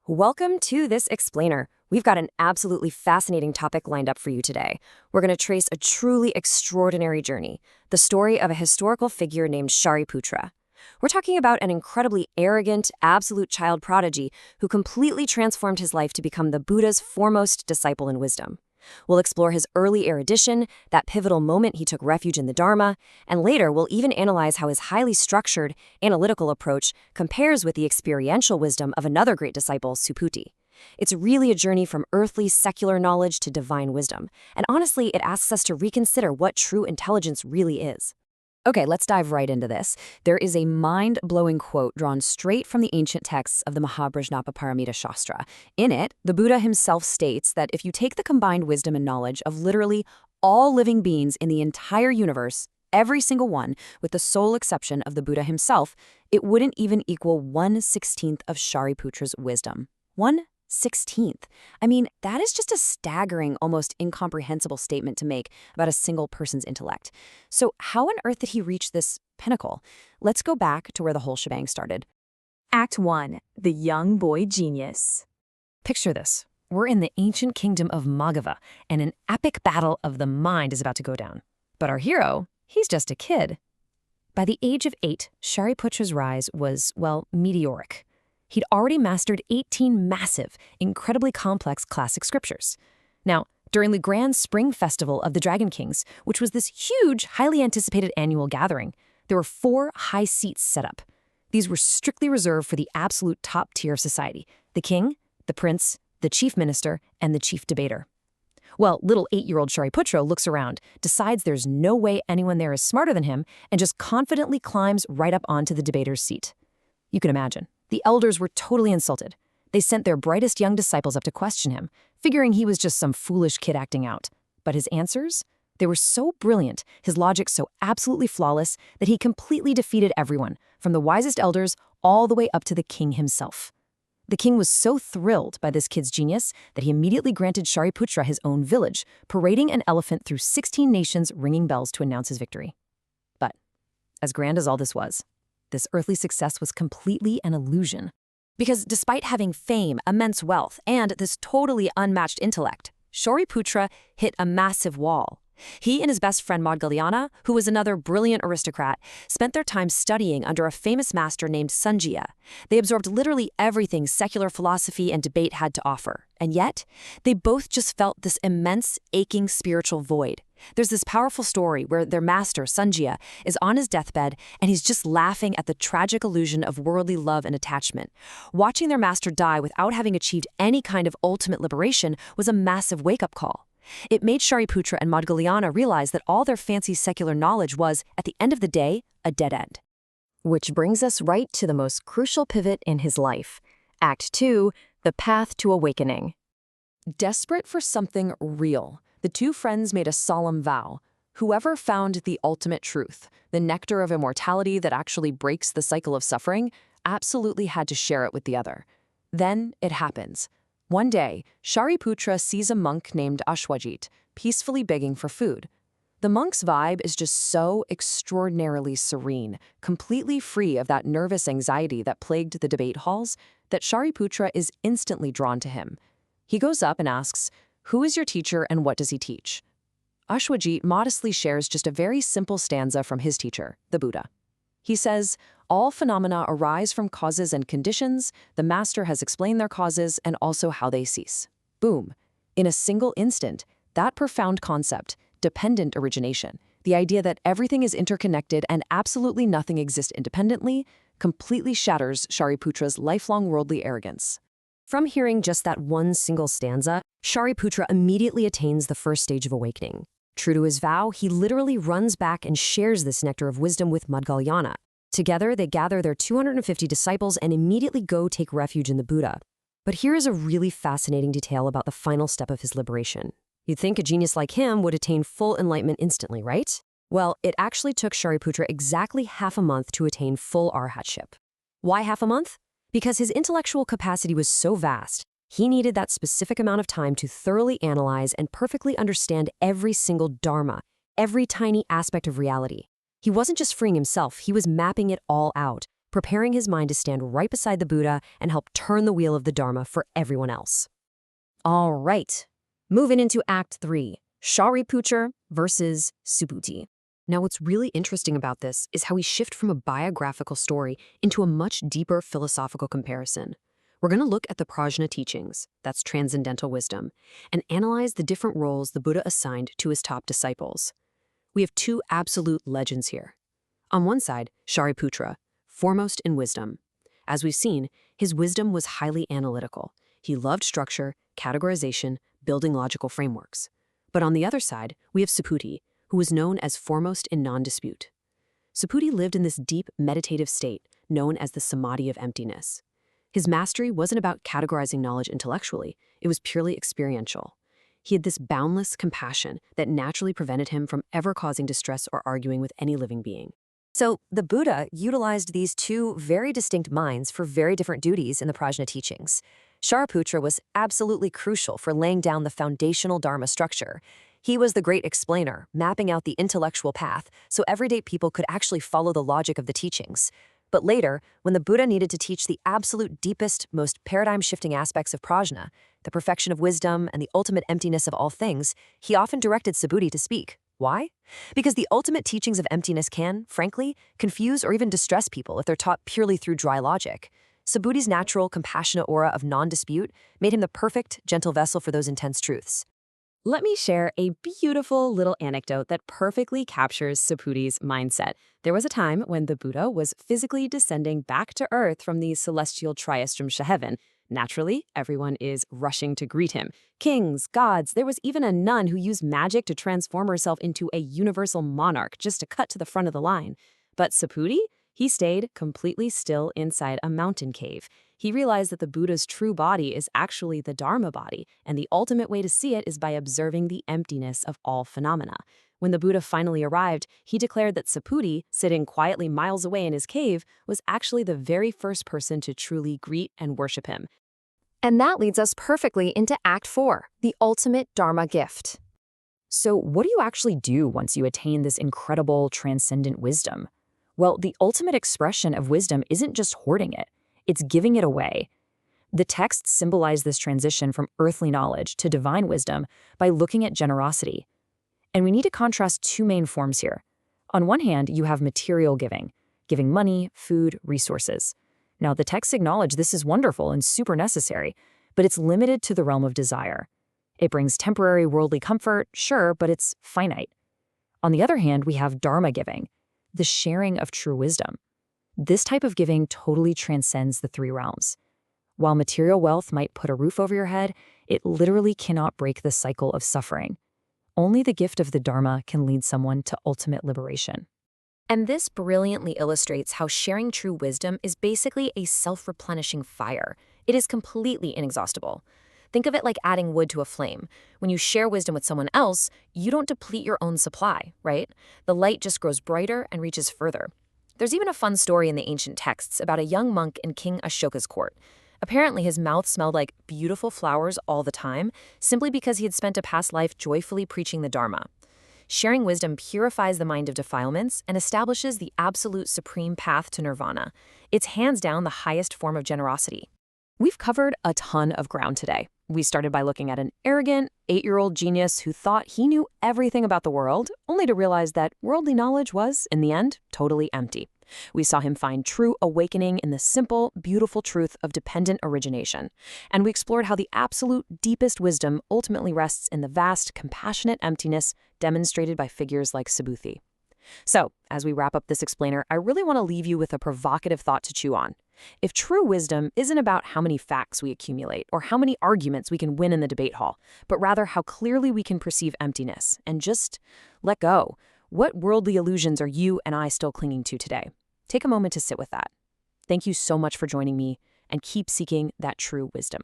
Welcome to this explainer. We've got an absolutely fascinating topic lined up for you today. We're going to trace a truly extraordinary journey, the story of a historical figure named Shariputra. We're talking about an incredibly arrogant, absolute child prodigy who completely transformed his life to become the Buddha's foremost disciple in wisdom. We'll explore his early erudition, that pivotal moment he took refuge in the Dharma, and later we'll even analyze how his highly structured, analytical approach compares with the experiential wisdom of another great disciple, Subhuti. It's really a journey from earthly, secular knowledge to divine wisdom, and honestly, it asks us to reconsider what true intelligence really is. Okay, let's dive right into this. There is a mind-blowing quote drawn straight from the ancient texts of the Mahaprajnaparamita Shastra. In it, the Buddha himself states that if you take the combined wisdom and knowledge of literally all living beings in the entire universe, every single one, with the sole exception of the Buddha himself, it wouldn't even equal 1/16 of Shariputra's wisdom. 1/16. I mean, that is just a staggering, almost incomprehensible statement to make about a single person's intellect. So how on earth did he reach this pinnacle? Let's go back to where the whole shebang started. Act 1. The Young Boy Genius. Picture this. We're in the ancient kingdom of Magadha, and an epic battle of the mind is about to go down. But our hero, he's just a kid. By the age of 8, Shariputra's rise was, well, meteoric. He'd already mastered 18 massive, incredibly complex classic scriptures. Now, during the grand spring festival of the Dragon Kings, which was this huge, highly anticipated annual gathering, there were 4 high seats set up. These were strictly reserved for the absolute top tier of society: the king, the prince, the chief minister, and the chief debater. Well, little 8-year-old Shariputra looks around, decides there's no way anyone there is smarter than him, and just confidently climbs right up onto the debater's seat. You can imagine. The elders were totally insulted. They sent their brightest young disciples up to question him, figuring he was just some foolish kid acting out. But his answers? They were so brilliant, his logic so absolutely flawless, that he completely defeated everyone, from the wisest elders all the way up to the king himself. The king was so thrilled by this kid's genius that he immediately granted Shariputra his own village, parading an elephant through 16 nations, ringing bells to announce his victory. But, as grand as all this was, this earthly success was completely an illusion. Because despite having fame, immense wealth, and this totally unmatched intellect, Shariputra hit a massive wall. He and his best friend Maudgalyana, who was another brilliant aristocrat, spent their time studying under a famous master named Sanjaya. They absorbed literally everything secular philosophy and debate had to offer. And yet, they both just felt this immense, aching spiritual void. There's this powerful story where their master, Sanjaya, is on his deathbed and he's just laughing at the tragic illusion of worldly love and attachment. Watching their master die without having achieved any kind of ultimate liberation was a massive wake-up call. It made Shariputra and Maudgalyana realize that all their fancy secular knowledge was, at the end of the day, a dead end. Which brings us right to the most crucial pivot in his life. Act 2, the path to awakening. Desperate for something real, the two friends made a solemn vow. Whoever found the ultimate truth, the nectar of immortality that actually breaks the cycle of suffering, absolutely had to share it with the other. Then it happens. One day, Shariputra sees a monk named Ashwajit peacefully begging for food. The monk's vibe is just so extraordinarily serene, completely free of that nervous anxiety that plagued the debate halls, that Shariputra is instantly drawn to him. He goes up and asks, "Who is your teacher and what does he teach?" Ashwajit modestly shares just a very simple stanza from his teacher, the Buddha. He says, "All phenomena arise from causes and conditions. The master has explained their causes and also how they cease." Boom. In a single instant, that profound concept, dependent origination, the idea that everything is interconnected and absolutely nothing exists independently, completely shatters Shariputra's lifelong worldly arrogance. From hearing just that one single stanza, Shariputra immediately attains the first stage of awakening. True to his vow, he literally runs back and shares this nectar of wisdom with Maudgalyana. Together, they gather their 250 disciples and immediately go take refuge in the Buddha. But here is a really fascinating detail about the final step of his liberation. You'd think a genius like him would attain full enlightenment instantly, right? Well, it actually took Shariputra exactly half a month to attain full arhatship. Why half a month? Because his intellectual capacity was so vast, he needed that specific amount of time to thoroughly analyze and perfectly understand every single dharma, every tiny aspect of reality. He wasn't just freeing himself, he was mapping it all out, preparing his mind to stand right beside the Buddha and help turn the wheel of the Dharma for everyone else. All right, moving into Act 3, Shariputra versus Subhuti. Now, what's really interesting about this is how we shift from a biographical story into a much deeper philosophical comparison. We're going to look at the Prajna teachings, that's transcendental wisdom, and analyze the different roles the Buddha assigned to his top disciples. We have two absolute legends here. On one side, Shariputra, foremost in wisdom. As we've seen, his wisdom was highly analytical. He loved structure, categorization, building logical frameworks. But on the other side, we have Subhuti, who was known as foremost in non-dispute. Subhuti lived in this deep meditative state known as the samadhi of emptiness. His mastery wasn't about categorizing knowledge intellectually, it was purely experiential. He had this boundless compassion that naturally prevented him from ever causing distress or arguing with any living being. So the Buddha utilized these two very distinct minds for very different duties in the Prajna teachings. Shariputra was absolutely crucial for laying down the foundational Dharma structure. He was the great explainer, mapping out the intellectual path so everyday people could actually follow the logic of the teachings. But later, when the Buddha needed to teach the absolute deepest, most paradigm-shifting aspects of prajna, the perfection of wisdom and the ultimate emptiness of all things, he often directed Subhuti to speak. Why? Because the ultimate teachings of emptiness can, frankly, confuse or even distress people if they're taught purely through dry logic. Subhuti's natural, compassionate aura of non-dispute made him the perfect, gentle vessel for those intense truths. Let me share a beautiful little anecdote that perfectly captures Subhuti's mindset. There was a time when the Buddha was physically descending back to Earth from the celestial triastramsha heaven. Naturally, everyone is rushing to greet him. Kings, gods, there was even a nun who used magic to transform herself into a universal monarch just to cut to the front of the line. But Subhuti? He stayed completely still inside a mountain cave. He realized that the Buddha's true body is actually the Dharma body, and the ultimate way to see it is by observing the emptiness of all phenomena. When the Buddha finally arrived, he declared that Subhuti, sitting quietly miles away in his cave, was actually the very first person to truly greet and worship him. And that leads us perfectly into Act 4, the ultimate Dharma gift. So what do you actually do once you attain this incredible transcendent wisdom? Well, the ultimate expression of wisdom isn't just hoarding it, it's giving it away. The texts symbolize this transition from earthly knowledge to divine wisdom by looking at generosity. And we need to contrast two main forms here. On one hand, you have material giving money, food, resources. Now, the texts acknowledge this is wonderful and super necessary, but it's limited to the realm of desire. It brings temporary worldly comfort, sure, but it's finite. On the other hand, we have dharma giving, the sharing of true wisdom. This type of giving totally transcends the three realms. While material wealth might put a roof over your head, it literally cannot break the cycle of suffering. Only the gift of the Dharma can lead someone to ultimate liberation. And this brilliantly illustrates how sharing true wisdom is basically a self-replenishing fire. It is completely inexhaustible. Think of it like adding wood to a flame. When you share wisdom with someone else, you don't deplete your own supply, right? The light just grows brighter and reaches further. There's even a fun story in the ancient texts about a young monk in King Ashoka's court. Apparently, his mouth smelled like beautiful flowers all the time, simply because he had spent a past life joyfully preaching the Dharma. Sharing wisdom purifies the mind of defilements and establishes the absolute supreme path to nirvana. It's hands down the highest form of generosity. We've covered a ton of ground today. We started by looking at an arrogant, 8-year-old genius who thought he knew everything about the world, only to realize that worldly knowledge was, in the end, totally empty. We saw him find true awakening in the simple, beautiful truth of dependent origination. And we explored how the absolute deepest wisdom ultimately rests in the vast, compassionate emptiness demonstrated by figures like Subhuti. So, as we wrap up this explainer, I really want to leave you with a provocative thought to chew on. If true wisdom isn't about how many facts we accumulate or how many arguments we can win in the debate hall, but rather how clearly we can perceive emptiness and just let go, what worldly illusions are you and I still clinging to today? Take a moment to sit with that. Thank you so much for joining me, and keep seeking that true wisdom.